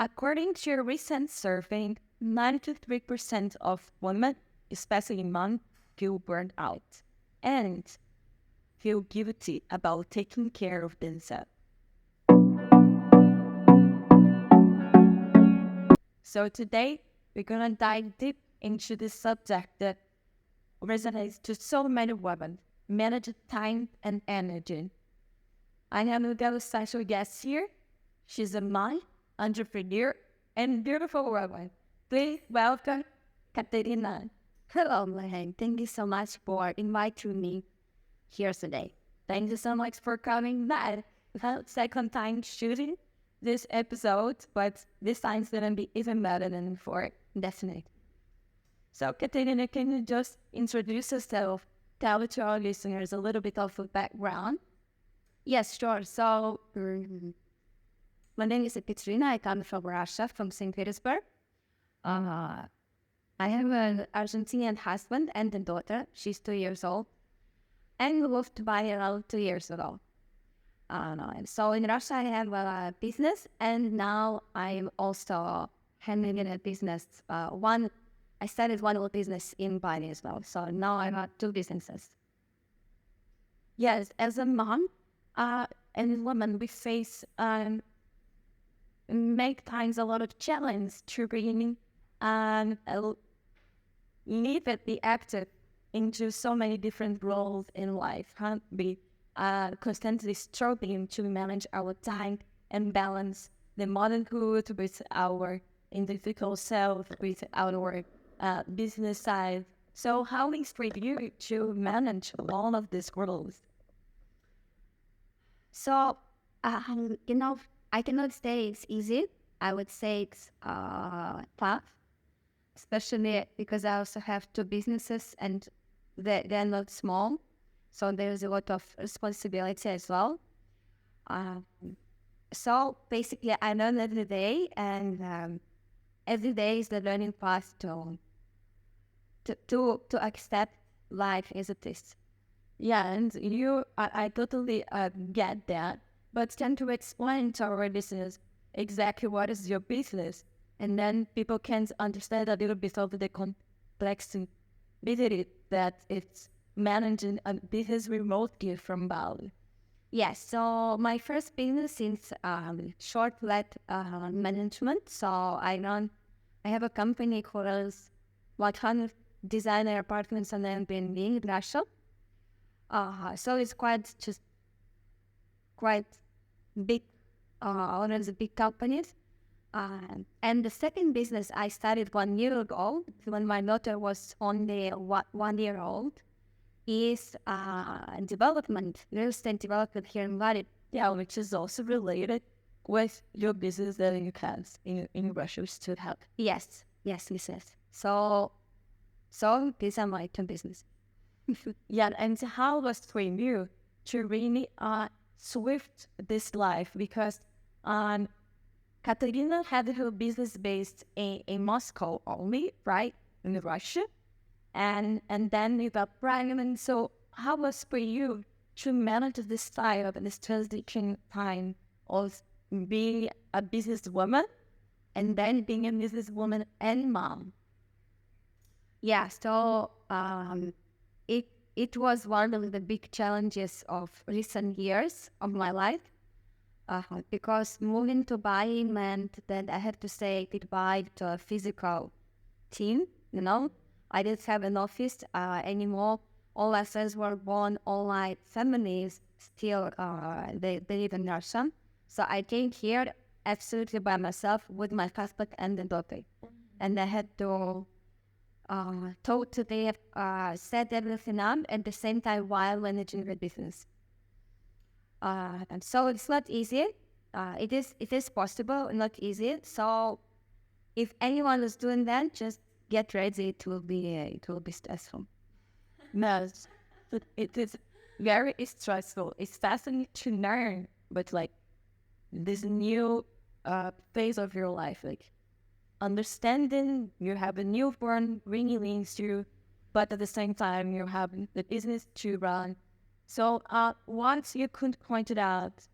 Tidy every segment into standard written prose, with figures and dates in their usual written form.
According to a recent survey, 93% of women, especially men, feel burned out and feel guilty about taking care of themselves. So today, we're going to dive deep into this subject that resonates to so many women, manage time and energy. I have a very special guest here. She's a mom, entrepreneur, and beautiful woman. Please welcome Ekaterina. Hello, Lehen. Thank you so much for inviting me here today. Thank you so much for coming back. Second time shooting this episode, but this time's gonna be even better than before, definitely. So, Katerina, can you just introduce yourself, tell to our listeners a little bit of a background? Yes, sure. So, my name is Ekaterina. I come from Russia, from St. Petersburg. I have an Argentinian husband and a daughter. She's 2 years old. And we moved to Bali around 2 years ago. So in Russia, I have a business, and now I'm also handling a business. I started one little business in Bali as well. So now I have two businesses. Yes, as a mom and a woman, we face make times a lot of challenge to bring leave it be active into so many different roles in life. Can't be constantly struggling to manage our time and balance the motherhood with our individual self, with our business side. So how is for you to manage all of these roles? So, I cannot say it's easy. I would say it's tough, especially because I also have two businesses and they're not small. So there's a lot of responsibility as well. So basically, I learn every day, and every day is the learning path to accept life as it is. Yeah, and I totally get that. But tend to explain to our listeners exactly what is your business, and then people can understand a little bit of the complexity that it's managing a business remotely from Bali. Yes, so my first business is short-let management. So I have a company called 100 Designer Apartments and Airbnb in Russia. So it's quite big, one of the big companies. And the second business I started 1 year ago, when my daughter was only 1 year old, is development, real estate development here in Bali. Yeah, which is also related with your business that you have in Russia to help. Yes. So these are my two businesses. Yeah, and how was for you to really swift this life? Because Katerina had her business based in Moscow only, right, in Russia, and then you got pregnant. So how was for you to manage this time of this transition time of being a businesswoman and then being a businesswoman and mom? Yeah, so it was one of the big challenges of recent years of my life, because moving to Bali meant that I had to say goodbye to a physical team. I didn't have an office anymore. All my friends were born, all my families still they live in Russia. So I came here absolutely by myself with my husband and the daughter, and I had to totally set everything up at the same time while managing the business. And so it's not easy. It is possible, not easy. So if anyone is doing that, just get ready. It will be stressful. No, it is very stressful. It's fascinating to learn, but like this new phase of your life, like understanding you have a newborn really leans you, but at the same time you have the business to run. So once you could point it out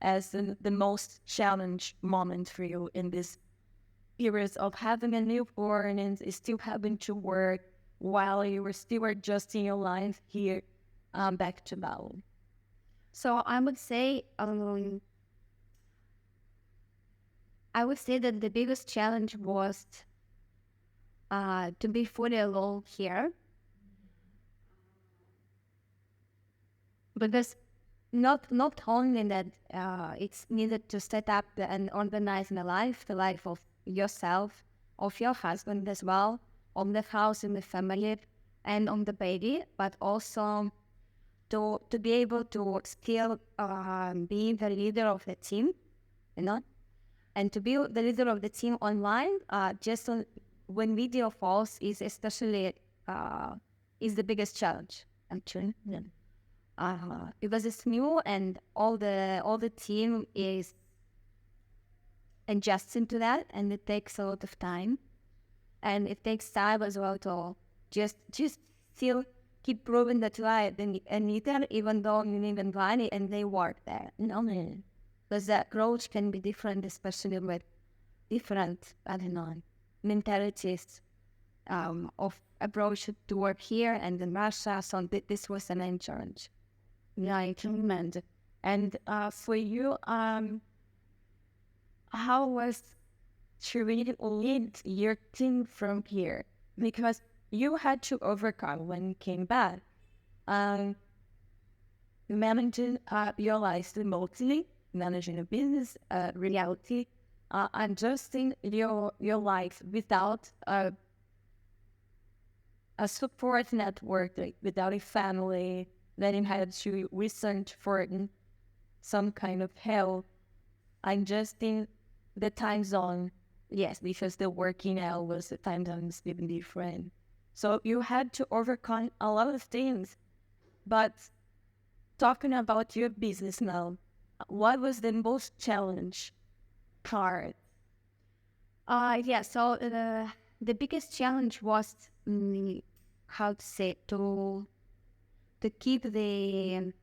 as the most challenge moment for you in this period of having a newborn and still having to work while you were still adjusting your life here back to Bali? So I would say that the biggest challenge was to be fully alone here, because not only that it's needed to set up and organize the life of yourself, of your husband as well, of the house and the family, and on the baby, but also to be able to still be the leader of the team, you know, and to be the leader of the team online, just when video calls is especially is the biggest challenge, actually. Yeah. Because it's new and all the team is adjusting to that, and it takes a lot of time, and it takes time as well to just still keep proving that you are a leader, even though you live in Bali and they work there, you know. Because the approach can be different, especially with different, I don't know, mentalities of approach to work here and in Russia. So this was the main challenge. Yeah, I can imagine. And for you, how was to really lead your team from here? Because you had to overcome when you came back, managing your life remotely, managing a business reality, adjusting your life without a support network, like without a family, then you had to research for some kind of help, adjusting the time zone. Yes, because the working hours, the time zone is even different. So you had to overcome a lot of things. But talking about your business now, what was the most challenge part? Yeah, so the biggest challenge was how to say, to keep the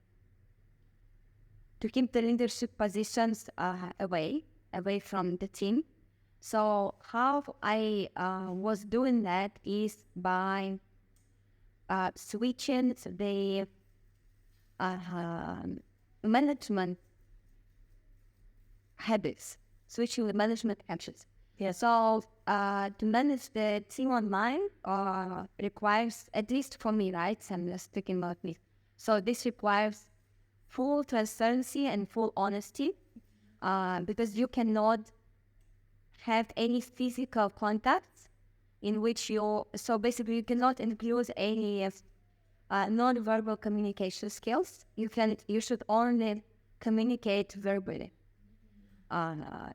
leadership positions away from the team. So how I was doing that is by switching the management habits, switching the management actions. Yeah. So to manage the team online requires, at least for me, right? I'm just speaking about me. So this requires full transparency and full honesty, because you cannot have any physical contacts in which so basically you cannot include any non-verbal communication skills. You should only communicate verbally.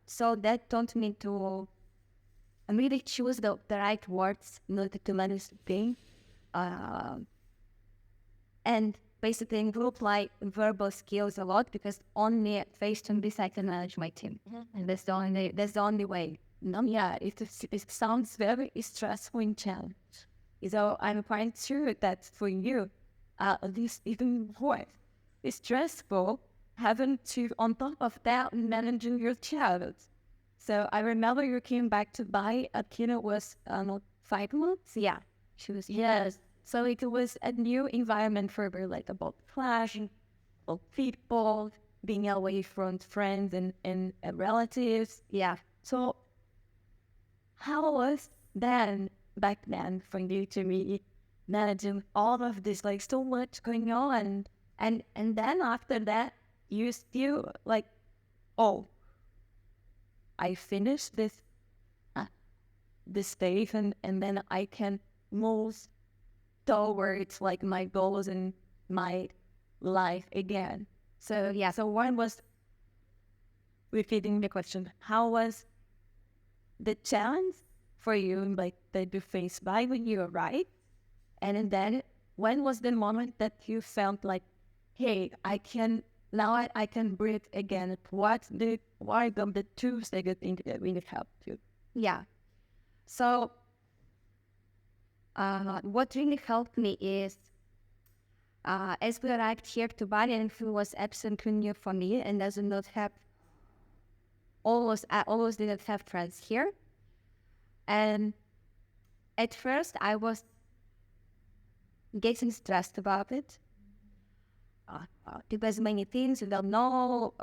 So that taught me to really choose the right words in order to manage the thing, and basically improve my verbal skills a lot, because only based on this I can manage my team, and that's the only way. No, yeah, it sounds very stressful and challenge. So I'm quite sure that for you, this even more stressful having to, on top of that, managing your child. So I remember you came back to Bali. Akina was 5 months. Yeah, she was. Yes. So it was a new environment for her, like about clashing of people, being away from friends and relatives. Yeah. So how was back then for you to be managing all of this, like so much going on, and then after that you still like, oh, I finished this stage and then I can move towards like my goals and my life again. So yeah, so one was repeating the question, how was the challenge for you, like that you faced by when you arrived, and then when was the moment that you felt like, hey, I can breathe again? What are the tools that you think that really helped you? Yeah. So what really helped me is As we arrived here to Bali, and it was absolutely new for me, and I almost didn't have friends here. And at first, I was getting stressed about it. Because many things you don't know.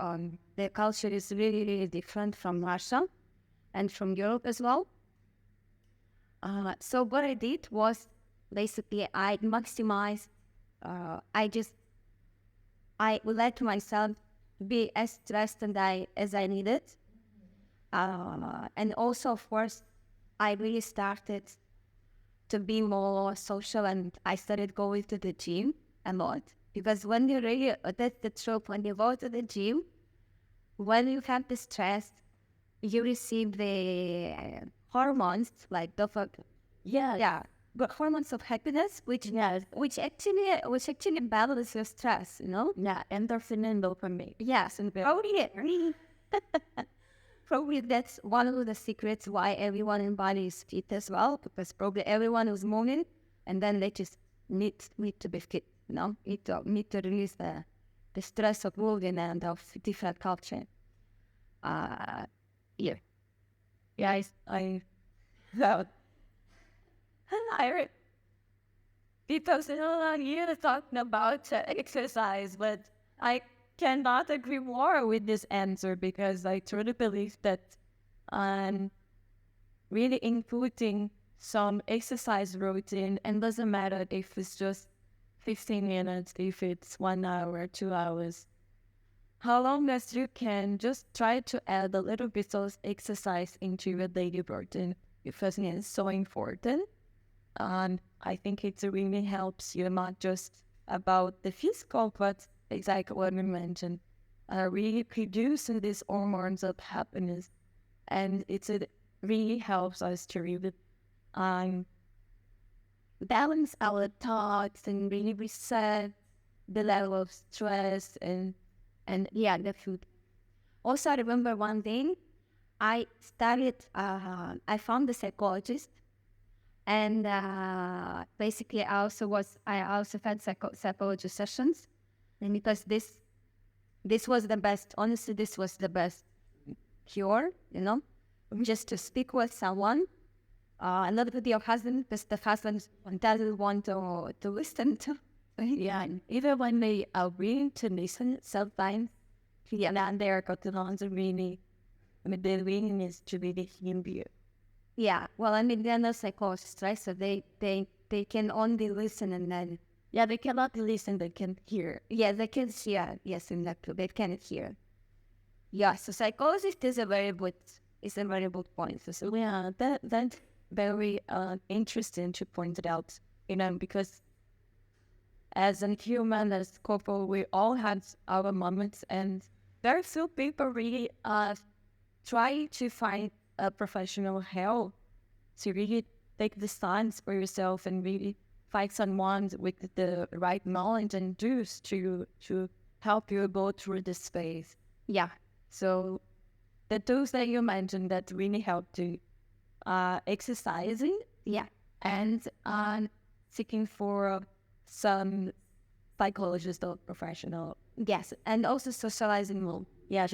The culture is really, really different from Russia and from Europe as well. So what I did was basically I maximized. I let myself be as stressed as I needed. And also, of course, I really started to be more social, and I started going to the gym a lot. Because when you really, that's the truth, when you go to the gym, when you have the stress, you receive the hormones like but hormones of happiness, which actually balance your stress, Yeah, endorphin and dopamine. Yes, and probably that's one of the secrets why everyone in Bali is fit as well, because probably everyone is moving, and then they just need to be fit, need to release the stress of moving and of different culture. Yeah. Yeah, so, people say, oh, you're talking about exercise, but I cannot agree more with this answer, because I truly believe that really including some exercise routine, and doesn't matter if it's just 15 minutes, if it's 1 hour, 2 hours, how long as you can, just try to add a little bit of exercise into your daily routine, because it's so important. And I think it really helps you, not just about the physical, but exactly what we mentioned, really producing these hormones of happiness. And it really helps us to really balance our thoughts and really reset the level of stress and the food. Also, I remember one thing, I found a psychologist, and basically I also had psychology sessions, and because this was the best, honestly, this was the best cure, just to speak with someone, not with your husband, because the husband doesn't want to listen to. Yeah, even when they are willing to listen, sometimes and they are cutting on to really, their willingness to really hear you. Yeah, well, they're not psychologists, right? So they can only listen, and then they cannot listen, they can hear. Yeah, they can hear. Yes, exactly. They can hear. Yeah, so psychologist is a very good point. So yeah, that's very interesting to point it out, because as a human, as couple, we all had our moments, and very few people really try to find a professional help to really take the signs for yourself and really find someone with the right knowledge and tools to help you go through this space. Yeah. So the tools that you mentioned that really help to exercising, and seeking for some psychologist or professional. Yes, and also socializing more. Yeah,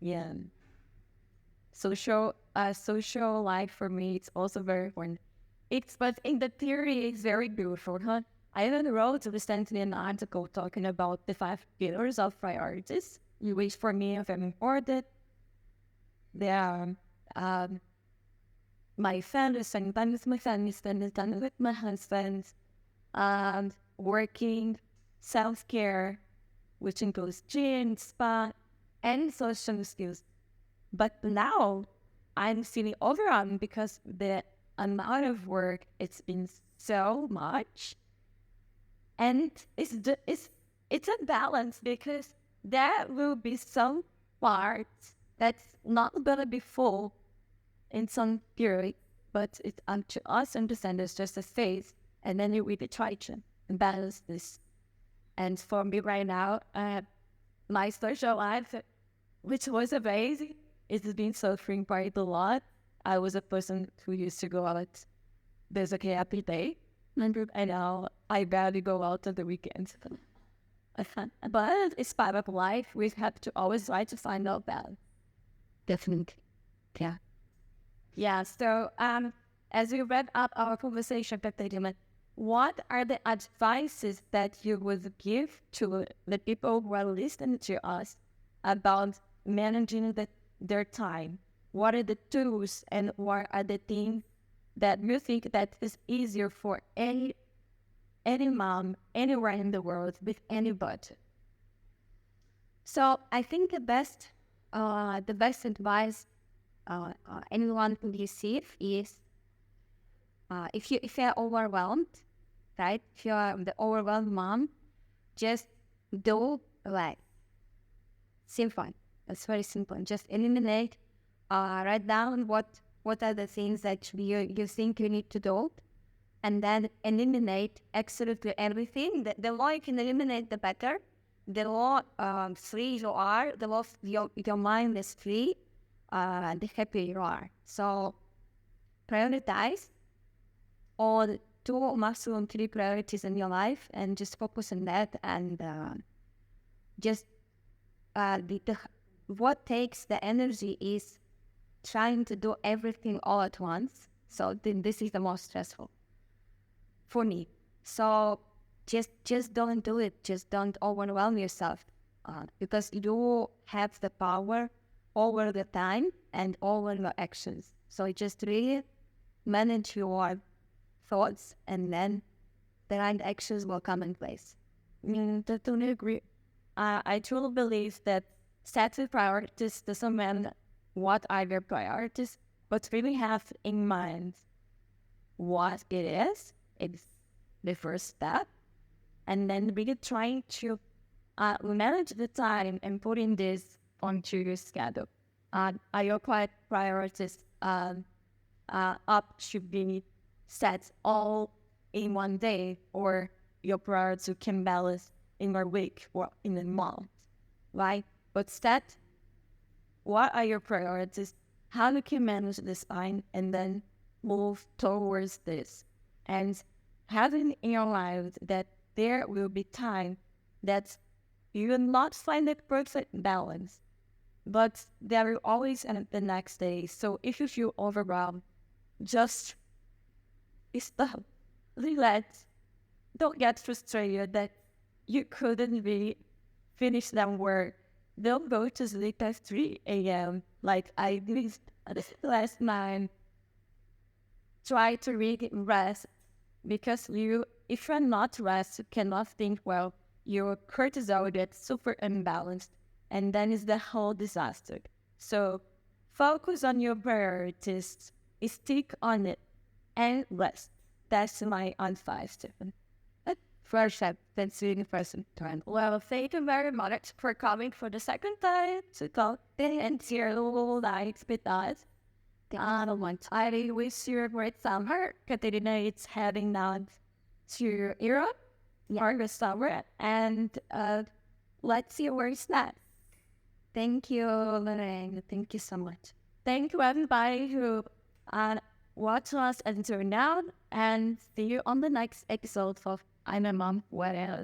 yeah. Social life for me, it's also very important. But in the theory, it's very beautiful. I even wrote recently an article talking about the 5 pillars of priorities, which for me are very important. They are my family, spending time with my family, spending time with my husband, working, self-care, which includes gym, spa, and social skills. But now I'm feeling overwhelmed because the amount of work, it's been so much. And it's a balance, because there will be some parts that's not going to be full in some period, but it's up to us to understand it's just a phase, and then you really try to balance this. And for me right now, my social life, which was amazing, it's been suffering quite a lot. I was a person who used to go out basically every day. I know I barely go out on the weekends. But it's part of life. We have to always try to find out balance. Definitely. Yeah. Yeah. So, as we wrap up our conversation, Ekaterina, what are the advices that you would give to the people who are listening to us about managing their time? What are the tools and what are the things that you think that is easier for any mom anywhere in the world with any budget? So I think the best advice anyone could receive is if you're overwhelmed, right? If you're the overwhelmed mom, just do like simple. It's very simple. Just eliminate, write down what are the things that you think you need to do, and then eliminate absolutely everything. The more you can eliminate, the better. The more free you are, the more your mind is free, the happier you are. So prioritize on 2 maximum 3 priorities in your life and just focus on that, and just what takes the energy is trying to do everything all at once. So this is the most stressful for me. So just don't do it. Just don't overwhelm yourself, because you have the power over the time and over your actions. So just really manage your thoughts, and then the right actions will come in place. I totally agree. I truly believe that setting priorities doesn't mean what are your priorities, but really have in mind what it is. It's the first step. And then really trying to manage the time and putting this onto your schedule. Are your priorities up should be set all in one day, or your priorities can balance in a week or in a month, right? But set what are your priorities, how you can manage this time, and then move towards this. And having in your life that there will be time that you will not find the perfect balance, but there will always end the next day. So if you feel overwhelmed, just stop, relax, don't get frustrated that you couldn't really finish that work. Don't go to sleep at 3 a.m. like I did last night. Try to really rest, because if you're not rest, you cannot think well. Your cortisol gets super imbalanced, and then it's the whole disaster. So focus on your priorities, stick on it, and rest. That's my advice, Stephen. Perfect. That's really person time. Well, thank you very much for coming for the second time to talk and share life with us. I wish you a great summer. Katerina is heading down to Europe for the summer, and let's see where it's at. Thank you, Lorraine. Thank you so much. Thank you, everybody who watch us until now, and see you on the next episode of I'm a Mom, What Else?